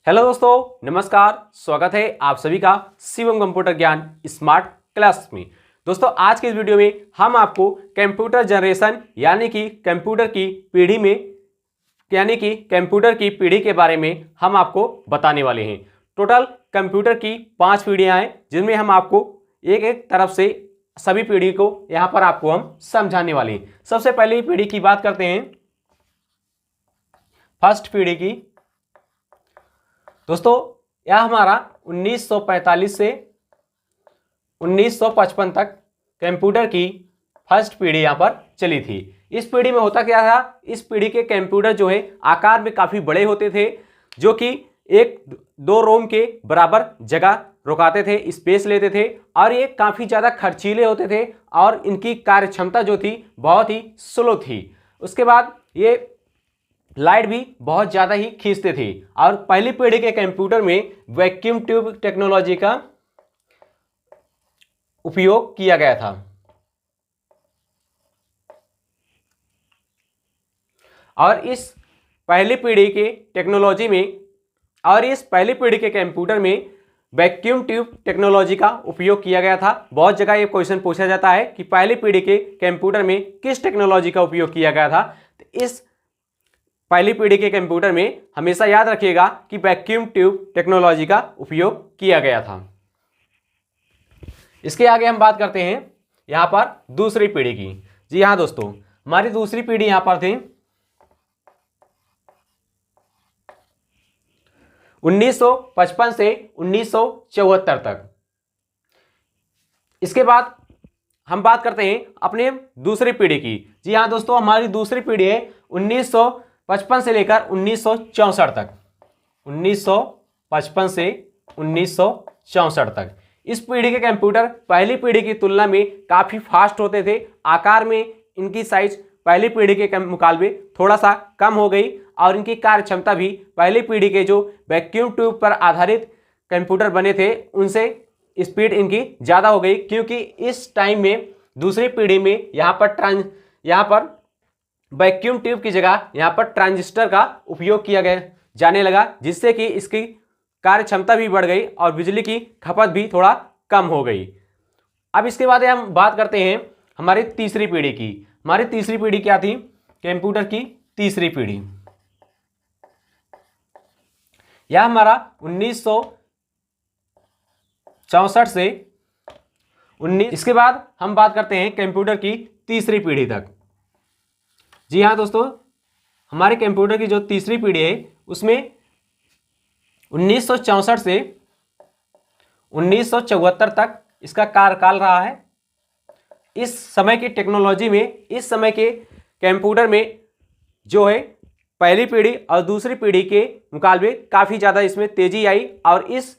Hello दोस्तों, नमस्कार। स्वागत है आप सभी का शिवम कंप्यूटर ज्ञान स्मार्ट क्लास में। दोस्तों, आज के इस वीडियो में हम आपको कंप्यूटर जनरेशन यानी कि कंप्यूटर की पीढ़ी के बारे में हम आपको बताने वाले हैं। टोटल कंप्यूटर की 5 पीढ़ियां हैं, जिनमें हम आपको एक एक तरफ से सभी पीढ़ी को यहां पर आपको हम समझाने वाले हैं। सबसे पहले पीढ़ी की बात करते हैं, फर्स्ट पीढ़ी की। दोस्तों, यह हमारा 1945 से 1955 तक कंप्यूटर की फर्स्ट पीढ़ी यहाँ पर चली थी। इस पीढ़ी में होता क्या था, इस पीढ़ी के कंप्यूटर जो है आकार में काफ़ी बड़े होते थे, जो कि 1-2 रोम के बराबर जगह रुकाते थे, स्पेस लेते थे, और ये काफ़ी ज़्यादा खर्चीले होते थे और इनकी कार्य क्षमता जो थी बहुत ही स्लो थी। उसके बाद ये लाइट भी बहुत ज़्यादा ही खींचते थे। और पहली पीढ़ी के कंप्यूटर में वैक्यूम ट्यूब टेक्नोलॉजी का उपयोग किया गया था। और इस पहली पीढ़ी के टेक्नोलॉजी में और इस पहली पीढ़ी के कंप्यूटर में वैक्यूम ट्यूब टेक्नोलॉजी का उपयोग किया गया था। बहुत जगह ये क्वेश्चन पूछा जाता है कि पहली पीढ़ी के कंप्यूटर में किस टेक्नोलॉजी का उपयोग किया गया था। तो इस पहली पीढ़ी के कंप्यूटर में हमेशा याद रखिएगा कि वैक्यूम ट्यूब टेक्नोलॉजी का उपयोग किया गया था। इसके आगे हम बात करते हैं यहां पर दूसरी पीढ़ी की। जी हाँ दोस्तों, हमारी दूसरी पीढ़ी यहां पर थी 1955 से 1974 तक। इसके बाद हम बात करते हैं अपने दूसरी पीढ़ी की। जी हाँ दोस्तों, हमारी दूसरी पीढ़ी है 1955 से लेकर 1964 तक। 1955 से 1964 तक इस पीढ़ी के कंप्यूटर पहली पीढ़ी की तुलना में काफ़ी फास्ट होते थे। आकार में इनकी साइज पहली पीढ़ी के मुकाबले थोड़ा सा कम हो गई, और इनकी कार्य क्षमता भी पहली पीढ़ी के जो वैक्यूम ट्यूब पर आधारित कंप्यूटर बने थे उनसे स्पीड इनकी ज़्यादा हो गई, क्योंकि इस टाइम में दूसरी पीढ़ी में यहाँ पर वैक्यूम ट्यूब की जगह यहाँ पर ट्रांजिस्टर का उपयोग किया गया जाने लगा, जिससे कि इसकी कार्य क्षमता भी बढ़ गई और बिजली की खपत भी थोड़ा कम हो गई। अब इसके बाद हम बात करते हैं हमारी तीसरी पीढ़ी की। हमारी तीसरी पीढ़ी क्या थी? कंप्यूटर की तीसरी पीढ़ी। यह हमारा 1964 से 19। इसके बाद हम बात करते हैं कंप्यूटर की तीसरी पीढ़ी तक। जी हाँ दोस्तों, हमारे कंप्यूटर की जो तीसरी पीढ़ी है उसमें 1964 से 1974 तक इसका कार्यकाल रहा है। इस समय की टेक्नोलॉजी में, इस समय के कंप्यूटर में जो है पहली पीढ़ी और दूसरी पीढ़ी के मुकाबले काफ़ी ज़्यादा इसमें तेज़ी आई, और इस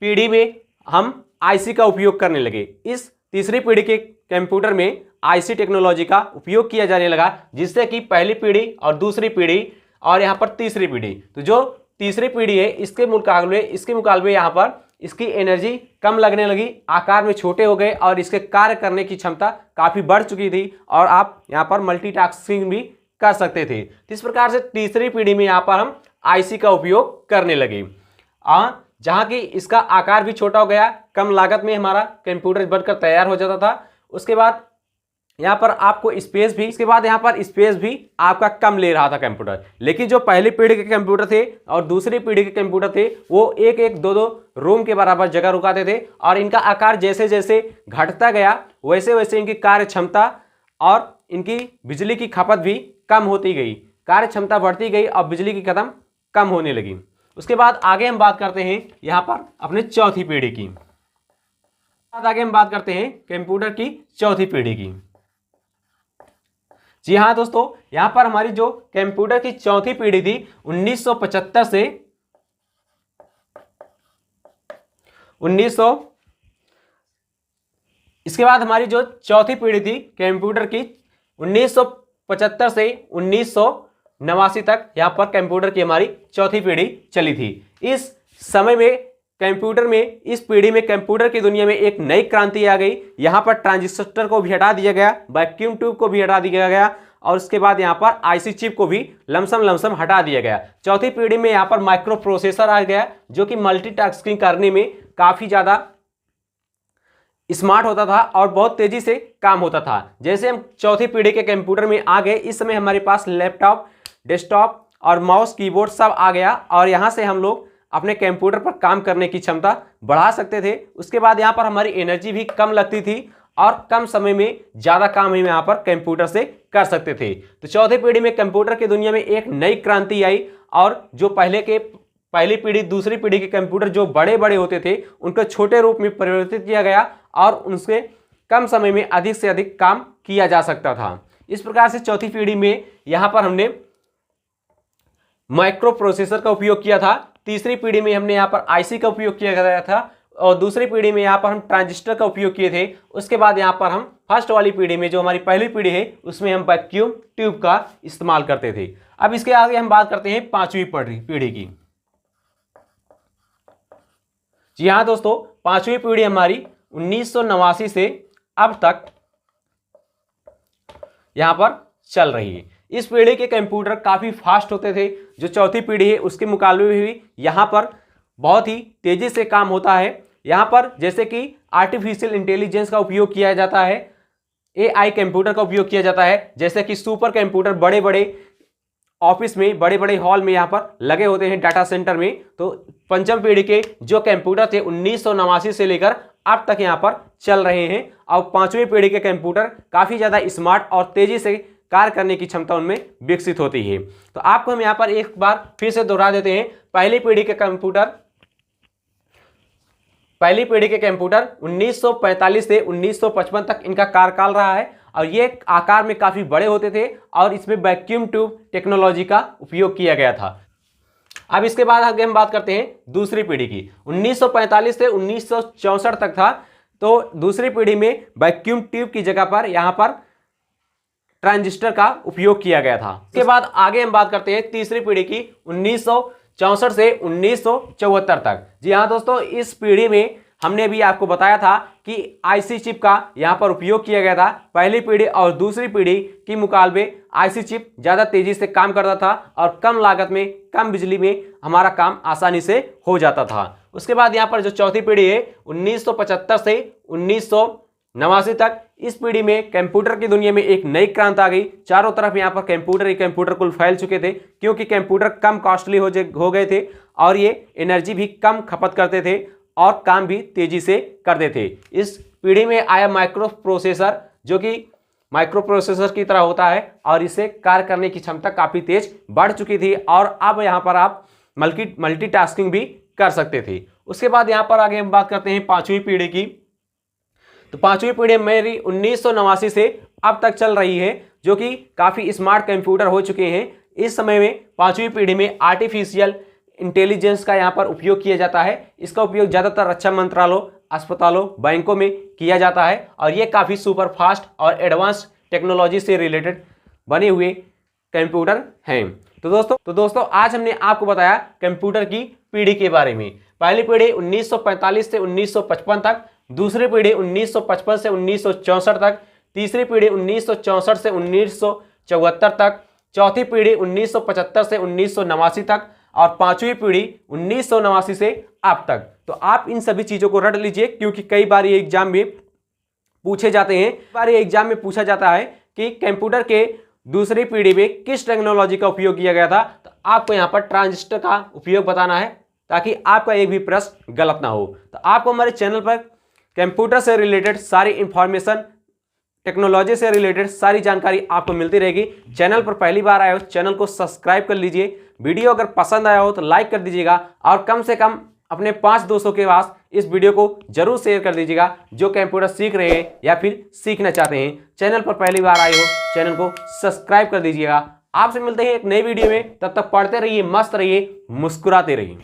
पीढ़ी में हम आईसी का उपयोग करने लगे। इस तीसरी पीढ़ी के कंप्यूटर में आईसी टेक्नोलॉजी का उपयोग किया जाने लगा, जिससे कि पहली पीढ़ी और दूसरी पीढ़ी और यहाँ पर तीसरी पीढ़ी, तो जो तीसरी पीढ़ी है इसके मुकाबले यहाँ पर इसकी एनर्जी कम लगने लगी, आकार में छोटे हो गए, और इसके कार्य करने की क्षमता काफ़ी बढ़ चुकी थी, और आप यहाँ पर मल्टीटास्किंग भी कर सकते थे। इस प्रकार से तीसरी पीढ़ी में यहाँ पर हम आईसी का उपयोग करने लगे, जहाँ की इसका आकार भी छोटा हो गया, कम लागत में हमारा कंप्यूटर बनकर तैयार हो जाता था। उसके बाद यहाँ पर आपको स्पेस भी आपका कम ले रहा था कंप्यूटर। लेकिन जो पहली पीढ़ी के कंप्यूटर थे और दूसरी पीढ़ी के कंप्यूटर थे वो 1-2 रूम के बराबर जगह रुकाते थे, और इनका आकार जैसे जैसे घटता गया वैसे वैसे इनकी कार्य क्षमता और इनकी बिजली की खपत भी कम होती गई। कार्य क्षमता बढ़ती गई और बिजली की खपत कम होने लगी। उसके बाद आगे हम बात करते हैं यहाँ पर अपने चौथी पीढ़ी की। आगे हम बात करते हैं कंप्यूटर की चौथी पीढ़ी की। जी हाँ दोस्तों, यहां पर हमारी जो कंप्यूटर की चौथी पीढ़ी थी 1975 से 1900। इसके बाद हमारी जो चौथी पीढ़ी थी कंप्यूटर की 1975 से 1989 तक यहां पर कंप्यूटर की हमारी चौथी पीढ़ी चली थी। इस समय में इस पीढ़ी में कंप्यूटर की दुनिया में एक नई क्रांति आ गई। यहाँ पर ट्रांजिस्टर को भी हटा दिया गया, वैक्यूम ट्यूब को भी हटा दिया गया, और उसके बाद यहाँ पर आईसी चिप को भी लमसम हटा दिया गया। चौथी पीढ़ी में यहाँ पर माइक्रो प्रोसेसर आ गया, जो कि मल्टीटास्किंग करने में काफ़ी ज़्यादा स्मार्ट होता था और बहुत तेज़ी से काम होता था। जैसे हम चौथी पीढ़ी के कंप्यूटर में आ गए, इस समय हमारे पास लैपटॉप, डेस्कटॉप और माउस, कीबोर्ड सब आ गया और यहाँ से हम लोग अपने कंप्यूटर पर काम करने की क्षमता बढ़ा सकते थे। उसके बाद यहाँ पर हमारी एनर्जी भी कम लगती थी और कम समय में ज़्यादा काम हम यहाँ पर कंप्यूटर से कर सकते थे। तो चौथी पीढ़ी में कंप्यूटर की दुनिया में एक नई क्रांति आई और जो पहली पीढ़ी दूसरी पीढ़ी के कंप्यूटर जो बड़े बड़े होते थे उनको छोटे रूप में परिवर्तित किया गया और उनसे कम समय में अधिक से अधिक काम किया जा सकता था। इस प्रकार से चौथी पीढ़ी में यहाँ पर हमने माइक्रो प्रोसेसर का उपयोग किया था। तीसरी पीढ़ी में हमने यहाँ पर आईसी का उपयोग किया गया था और दूसरी पीढ़ी में यहाँ पर हम ट्रांजिस्टर का उपयोग किए थे। उसके बाद यहाँ पर हम फर्स्ट वाली पीढ़ी में, जो हमारी पहली पीढ़ी है, उसमें हम वैक्यूम ट्यूब का इस्तेमाल करते थे। अब इसके आगे हम बात करते हैं पांचवी पीढ़ी की। जी हाँ दोस्तों, पांचवी पीढ़ी हमारी 1989 से अब तक यहाँ पर चल रही है। इस पीढ़ी के कंप्यूटर काफ़ी फास्ट होते थे। जो चौथी पीढ़ी है उसके मुकाबले में भी यहाँ पर बहुत ही तेज़ी से काम होता है। यहाँ पर जैसे कि आर्टिफिशियल इंटेलिजेंस का उपयोग किया जाता है, एआई कंप्यूटर का उपयोग किया जाता है, जैसे कि सुपर कंप्यूटर बड़े बड़े ऑफिस में, बड़े बड़े हॉल में यहाँ पर लगे होते हैं डाटा सेंटर में। तो पंचम पीढ़ी के जो कंप्यूटर थे 1989 से लेकर अब तक यहाँ पर चल रहे हैं और पांचवी पीढ़ी के कंप्यूटर काफ़ी ज़्यादा स्मार्ट और तेज़ी से कार्य करने की क्षमता उनमें विकसित होती है। तो आपको हम यहाँ पर एक बार फिर से दोहरा देते हैं। पहली पीढ़ी के कंप्यूटर 1945 से 1955 तक इनका कार्यकाल रहा है और ये आकार में काफ़ी बड़े होते थे और इसमें वैक्यूम ट्यूब टेक्नोलॉजी का उपयोग किया गया था। अब इसके बाद आगे हम बात करते हैं दूसरी पीढ़ी की। 1945 से 1964 तक था। तो दूसरी पीढ़ी में वैक्यूम ट्यूब की जगह पर यहाँ पर ट्रांजिस्टर का उपयोग किया गया था। इसके बाद आगे हम बात करते हैं तीसरी पीढ़ी की 1964 से 1974 तक। जी हाँ दोस्तों, इस पीढ़ी में हमने भी आपको बताया था कि आईसी चिप का यहाँ पर उपयोग किया गया था। पहली पीढ़ी और दूसरी पीढ़ी की मुकाबले आईसी चिप ज़्यादा तेज़ी से काम करता था और कम लागत में, कम बिजली में हमारा काम आसानी से हो जाता था। उसके बाद यहाँ पर जो चौथी पीढ़ी है 1975 से 1989 तक, इस पीढ़ी में कंप्यूटर की दुनिया में एक नई क्रांति आ गई। चारों तरफ यहाँ पर कंप्यूटर ही कंप्यूटर कुल फैल चुके थे, क्योंकि कंप्यूटर कम कॉस्टली हो गए थे और ये एनर्जी भी कम खपत करते थे और काम भी तेजी से करते थे। इस पीढ़ी में आया माइक्रो प्रोसेसर, जो कि माइक्रो प्रोसेसर की तरह होता है और इससे कार्य करने की क्षमता काफ़ी तेज बढ़ चुकी थी और अब यहाँ पर आप मल्टीटास्किंग भी कर सकते थे। उसके बाद यहाँ पर आगे हम बात करते हैं पांचवी पीढ़ी की। तो पांचवी पीढ़ी मेरी 1989 से अब तक चल रही है, जो कि काफ़ी स्मार्ट कंप्यूटर हो चुके हैं। इस समय में पांचवी पीढ़ी में आर्टिफिशियल इंटेलिजेंस का यहाँ पर उपयोग किया जाता है। इसका उपयोग ज़्यादातर रक्षा मंत्रालयों, अस्पतालों, बैंकों में किया जाता है और ये काफ़ी सुपर फास्ट और एडवांस टेक्नोलॉजी से रिलेटेड बने हुए कंप्यूटर हैं। तो दोस्तों आज हमने आपको बताया कंप्यूटर की पीढ़ी के बारे में। पहली पीढ़ी 1945 से 1955 तक, दूसरी पीढ़ी 1955 से 1964 तक, तीसरी पीढ़ी 1964 से 1974 तक, चौथी पीढ़ी 1975 से 1989 तक और पांचवी पीढ़ी 1989 से अब तक। तो आप इन सभी चीज़ों को रट लीजिए, क्योंकि कई बार ये एग्जाम में पूछे जाते हैं। कई बार ये एग्जाम में पूछा जाता है कि कंप्यूटर के दूसरी पीढ़ी में किस टेक्नोलॉजी का उपयोग किया गया था। तो आपको यहाँ पर ट्रांजिस्टर का उपयोग बताना है, ताकि आपका एक भी प्रश्न गलत ना हो। तो आपको हमारे चैनल पर कंप्यूटर से रिलेटेड सारी इंफॉर्मेशन, टेक्नोलॉजी से रिलेटेड सारी जानकारी आपको मिलती रहेगी। चैनल पर पहली बार आए हो, चैनल को सब्सक्राइब कर लीजिए। वीडियो अगर पसंद आया हो तो लाइक कर दीजिएगा और कम से कम अपने 5 दोस्तों के पास इस वीडियो को जरूर शेयर कर दीजिएगा, जो कंप्यूटर सीख रहे हैं या फिर सीखना चाहते हैं। चैनल पर पहली बार आए हो, चैनल को सब्सक्राइब कर दीजिएगा। आपसे मिलते हैं एक नई वीडियो में, तब तक पढ़ते रहिए, मस्त रहिए, मुस्कुराते रहिए।